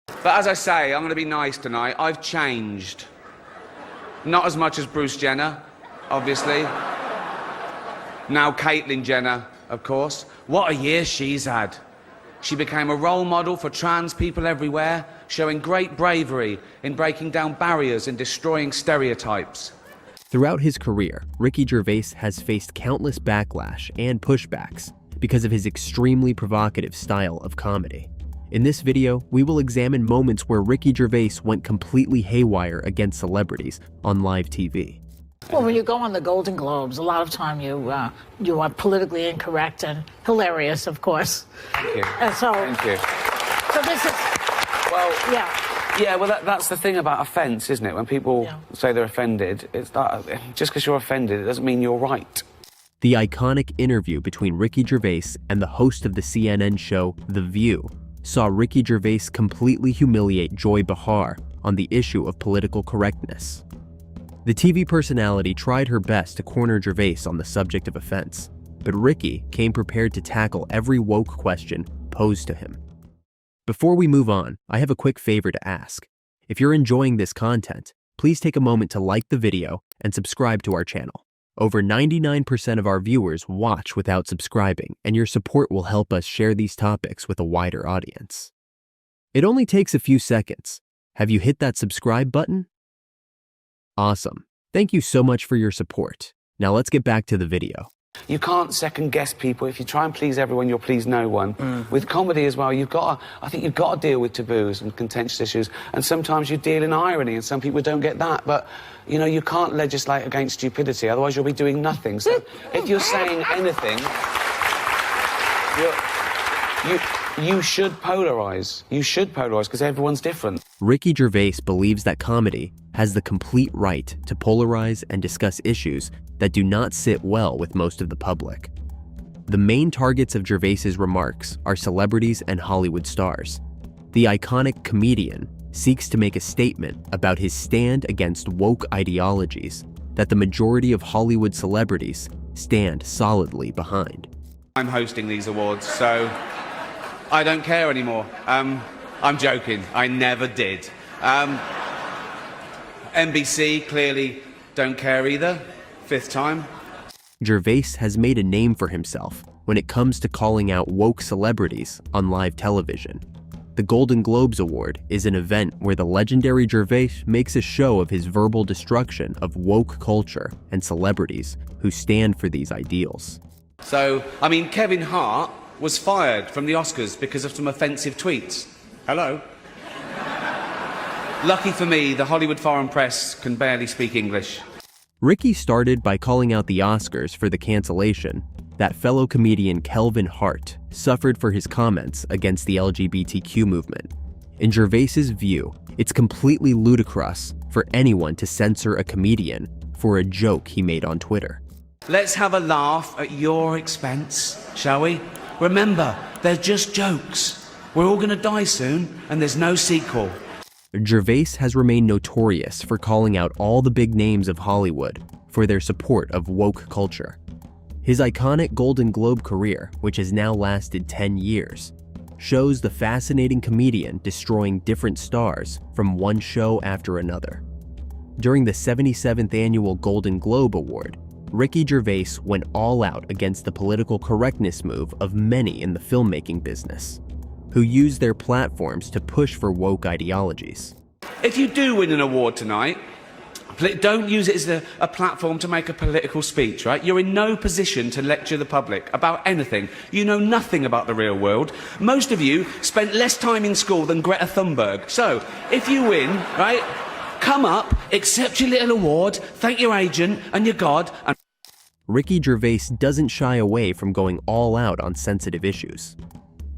But as I say, I'm going to be nice tonight. I've changed. Not as much as Bruce Jenner, obviously. Now Caitlyn Jenner, of course. What a year she's had. She became a role model for trans people everywhere, showing great bravery in breaking down barriers and destroying stereotypes. Throughout his career, Ricky Gervais has faced countless backlash and pushbacks because of his extremely provocative style of comedy. In this video, we will examine moments where Ricky Gervais went completely haywire against celebrities on live TV. Well, when you go on the Golden Globes, a lot of time you are politically incorrect and hilarious, of course. Thank you. And so, Thank you. So this is, Well, yeah. Yeah, well, that's the thing about offence, isn't it? When people say they're offended, it's that just because you're offended, it doesn't mean you're right. The iconic interview between Ricky Gervais and the host of the CNN show The View saw Ricky Gervais completely humiliate Joy Behar on the issue of political correctness. The TV personality tried her best to corner Gervais on the subject of offense, but Ricky came prepared to tackle every woke question posed to him. Before we move on, I have a quick favor to ask. If you're enjoying this content, please take a moment to like the video and subscribe to our channel. Over 99% of our viewers watch without subscribing, and your support will help us share these topics with a wider audience. It only takes a few seconds. Have you hit that subscribe button? Awesome. Thank you so much for your support. Now let's get back to the video. You can't second guess people. If you try and please everyone, you'll please no one. With comedy as well, I think you've got to deal with taboos and contentious issues, and sometimes you deal in irony, and some people don't get that. But, you know, you can't legislate against stupidity, otherwise you'll be doing nothing. So if you're saying anything, you should polarize. You should polarize because everyone's different. Ricky Gervais believes that comedy has the complete right to polarize and discuss issues that do not sit well with most of the public. The main targets of Gervais's remarks are celebrities and Hollywood stars. The iconic comedian seeks to make a statement about his stand against woke ideologies that the majority of Hollywood celebrities stand solidly behind. I'm hosting these awards, so I don't care anymore. I'm joking. I never did. NBC clearly don't care either. Fifth time. Gervais has made a name for himself when it comes to calling out woke celebrities on live television. The Golden Globes Award is an event where the legendary Gervais makes a show of his verbal destruction of woke culture and celebrities who stand for these ideals. So, I mean, Kevin Hart was fired from the Oscars because of some offensive tweets. Hello? Lucky for me, the Hollywood foreign press can barely speak English. Ricky started by calling out the Oscars for the cancellation that fellow comedian Kevin Hart suffered for his comments against the LGBTQ movement. In Gervais's view, it's completely ludicrous for anyone to censor a comedian for a joke he made on Twitter. Let's have a laugh at your expense, shall we? Remember, they're just jokes. We're all gonna die soon, and there's no sequel. Gervais has remained notorious for calling out all the big names of Hollywood for their support of woke culture. His iconic Golden Globe career, which has now lasted 10 years, shows the fascinating comedian destroying different stars from one show after another. During the 77th annual Golden Globe Award, Ricky Gervais went all out against the political correctness move of many in the filmmaking business, who use their platforms to push for woke ideologies. If you do win an award tonight, don't use it as a platform to make a political speech, right? You're in no position to lecture the public about anything. You know nothing about the real world. Most of you spent less time in school than Greta Thunberg. So, if you win, right, come up, accept your little award, thank your agent and your God, and... Ricky Gervais doesn't shy away from going all out on sensitive issues.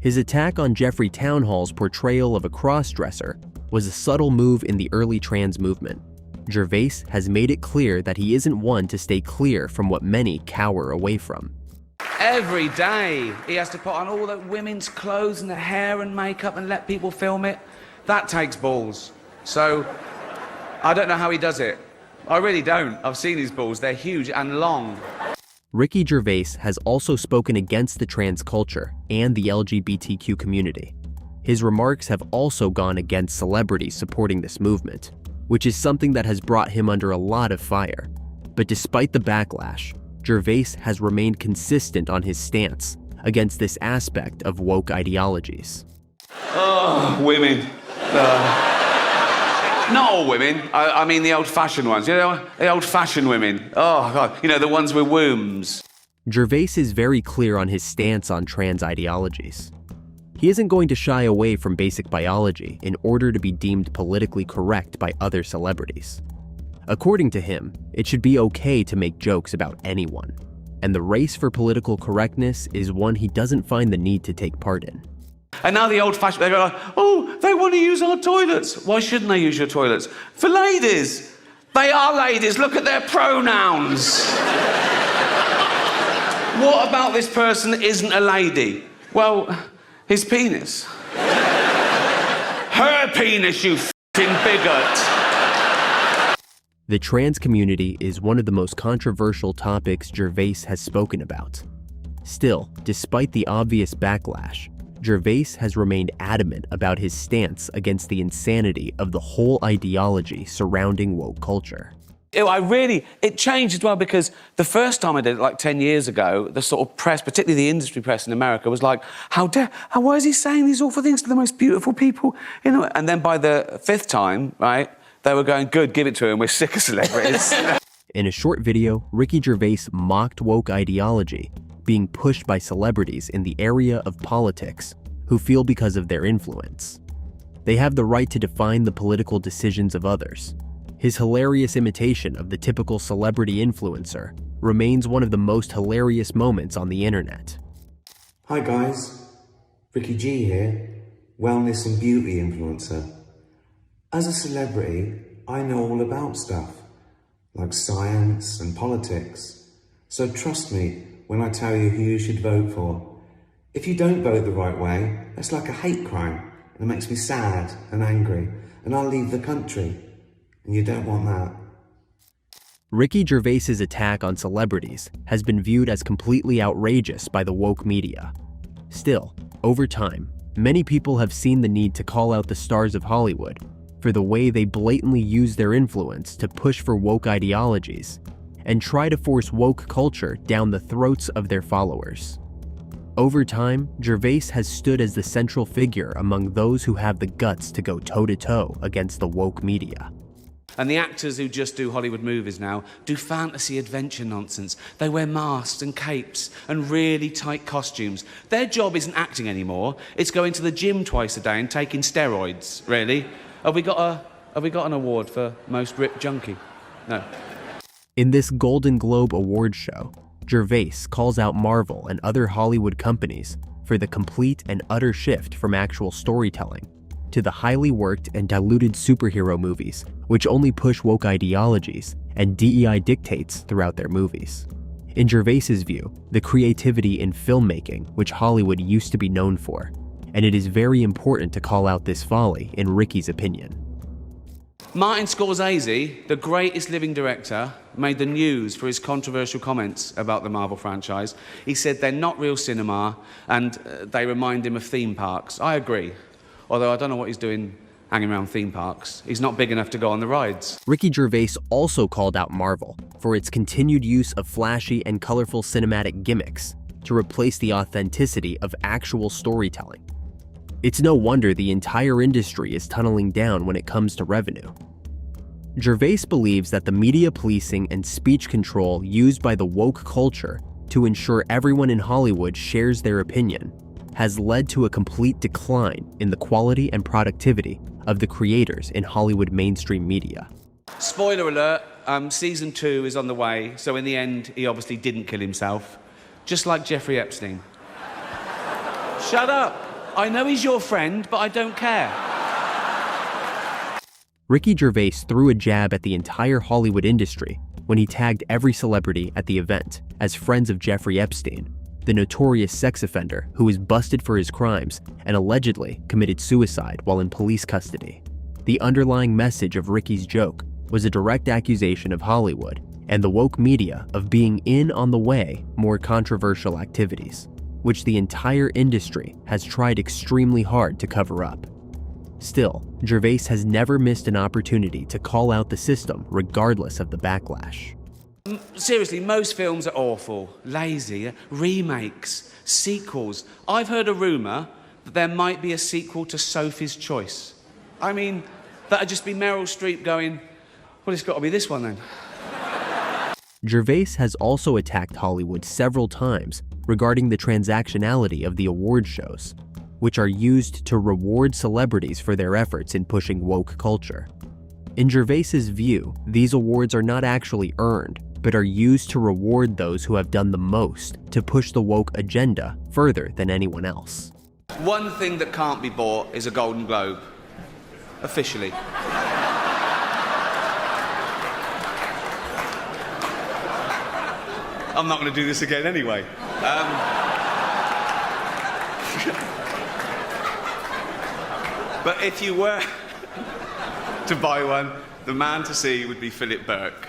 His attack on Jeffrey Townhall's portrayal of a cross-dresser was a subtle move in the early trans movement. Gervais has made it clear that he isn't one to stay clear from what many cower away from. Every day he has to put on all the women's clothes and the hair and makeup and let people film it. That takes balls. So, I don't know how he does it. I really don't. I've seen his balls. They're huge and long. Ricky Gervais has also spoken against the trans culture and the LGBTQ community. His remarks have also gone against celebrities supporting this movement, which is something that has brought him under a lot of fire. But despite the backlash, Gervais has remained consistent on his stance against this aspect of woke ideologies. Oh, women. Not all women. I mean the old-fashioned ones. You know, the old-fashioned women. Oh, God. You know, the ones with wombs. Gervais is very clear on his stance on trans ideologies. He isn't going to shy away from basic biology in order to be deemed politically correct by other celebrities. According to him, it should be okay to make jokes about anyone, and the race for political correctness is one he doesn't find the need to take part in. And now the old-fashioned, they go, oh, they want to use our toilets. Why shouldn't they use your toilets? For ladies. They are ladies. Look at their pronouns. What about this person isn't a lady? Well, his penis. Her penis, you f***ing bigot. The trans community is one of the most controversial topics Gervais has spoken about. Still, despite the obvious backlash, Gervais has remained adamant about his stance against the insanity of the whole ideology surrounding woke culture. It changed as well because the first time I did it, like 10 years ago, the sort of press, particularly the industry press in America, was like, why is he saying these awful things to the most beautiful people? You know? And then by the fifth time, right, they were going, good, give it to him, we're sick of celebrities. In a short video, Ricky Gervais mocked woke ideology being pushed by celebrities in the area of politics who feel because of their influence. They have the right to define the political decisions of others. His hilarious imitation of the typical celebrity influencer remains one of the most hilarious moments on the internet. Hi guys, Ricky G here, wellness and beauty influencer. As a celebrity, I know all about stuff, like science and politics. So trust me when I tell you who you should vote for. If you don't vote the right way, that's like a hate crime, and it makes me sad and angry, and I'll leave the country. And you don't want that. Ricky Gervais's attack on celebrities has been viewed as completely outrageous by the woke media. Still, over time, many people have seen the need to call out the stars of Hollywood for the way they blatantly use their influence to push for woke ideologies and try to force woke culture down the throats of their followers. Over time, Gervais has stood as the central figure among those who have the guts to go toe-to-toe against the woke media. And the actors who just do Hollywood movies now do fantasy adventure nonsense. They wear masks and capes and really tight costumes. Their job isn't acting anymore. It's going to the gym twice a day and taking steroids, really. Have we got an award for most ripped junkie? No. In this Golden Globe Awards show, Gervais calls out Marvel and other Hollywood companies for the complete and utter shift from actual storytelling to the highly worked and diluted superhero movies, which only push woke ideologies and DEI dictates throughout their movies. In Gervais's view, the creativity in filmmaking, which Hollywood used to be known for, and it is very important to call out this folly in Ricky's opinion. Martin Scorsese, the greatest living director, made the news for his controversial comments about the Marvel franchise. He said they're not real cinema and they remind him of theme parks. I agree. Although I don't know what he's doing hanging around theme parks. He's not big enough to go on the rides. Ricky Gervais also called out Marvel for its continued use of flashy and colorful cinematic gimmicks to replace the authenticity of actual storytelling. It's no wonder the entire industry is tunneling down when it comes to revenue. Gervais believes that the media policing and speech control used by the woke culture to ensure everyone in Hollywood shares their opinion has led to a complete decline in the quality and productivity of the creators in Hollywood mainstream media. Spoiler alert, season 2 is on the way, so in the end, he obviously didn't kill himself. Just like Jeffrey Epstein. Shut up. I know he's your friend, but I don't care. Ricky Gervais threw a jab at the entire Hollywood industry when he tagged every celebrity at the event as friends of Jeffrey Epstein, the notorious sex offender who was busted for his crimes and allegedly committed suicide while in police custody. The underlying message of Ricky's joke was a direct accusation of Hollywood and the woke media of being in on the way more controversial activities. which the entire industry has tried extremely hard to cover up. Still, Gervais has never missed an opportunity to call out the system regardless of the backlash. Seriously, most films are awful, lazy, remakes, sequels. I've heard a rumour that there might be a sequel to Sophie's Choice. I mean, that'd just be Meryl Streep going, well, it's got to be this one then. Gervais has also attacked Hollywood several times regarding the transactionality of the award shows, which are used to reward celebrities for their efforts in pushing woke culture. In Gervais's view, these awards are not actually earned, but are used to reward those who have done the most to push the woke agenda further than anyone else. One thing that can't be bought is a Golden Globe. Officially. I'm not going to do this again anyway. But if you were to buy one, the man to see would be Philip Burke.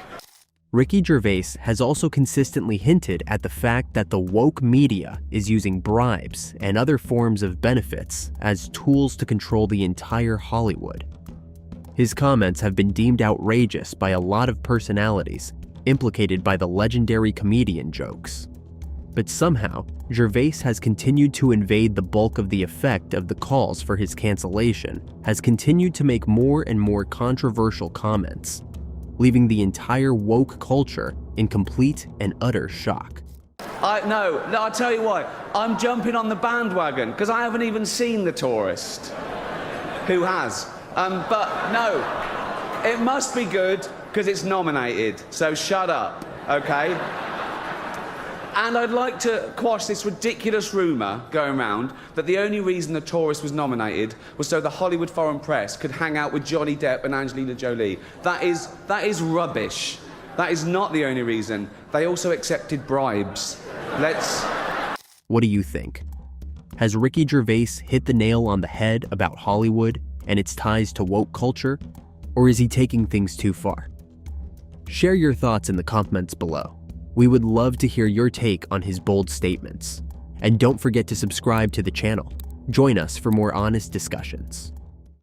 Ricky Gervais has also consistently hinted at the fact that the woke media is using bribes and other forms of benefits as tools to control the entire Hollywood. His comments have been deemed outrageous by a lot of personalities implicated by the legendary comedian jokes. But somehow, Gervais has continued to invade the bulk of the effect of the calls for his cancellation, has continued to make more and more controversial comments, leaving the entire woke culture in complete and utter shock. No, I'll tell you why. I'm jumping on the bandwagon because I haven't even seen The Tourist. Who has? But no, it must be good because it's nominated, so shut up, okay? And I'd like to quash this ridiculous rumour going around that the only reason The Tourist was nominated was so the Hollywood foreign press could hang out with Johnny Depp and Angelina Jolie. That is rubbish. That is not the only reason. They also accepted bribes. What do you think? Has Ricky Gervais hit the nail on the head about Hollywood and its ties to woke culture? Or is he taking things too far? Share your thoughts in the comments below. We would love to hear your take on his bold statements. And don't forget to subscribe to the channel. Join us for more honest discussions.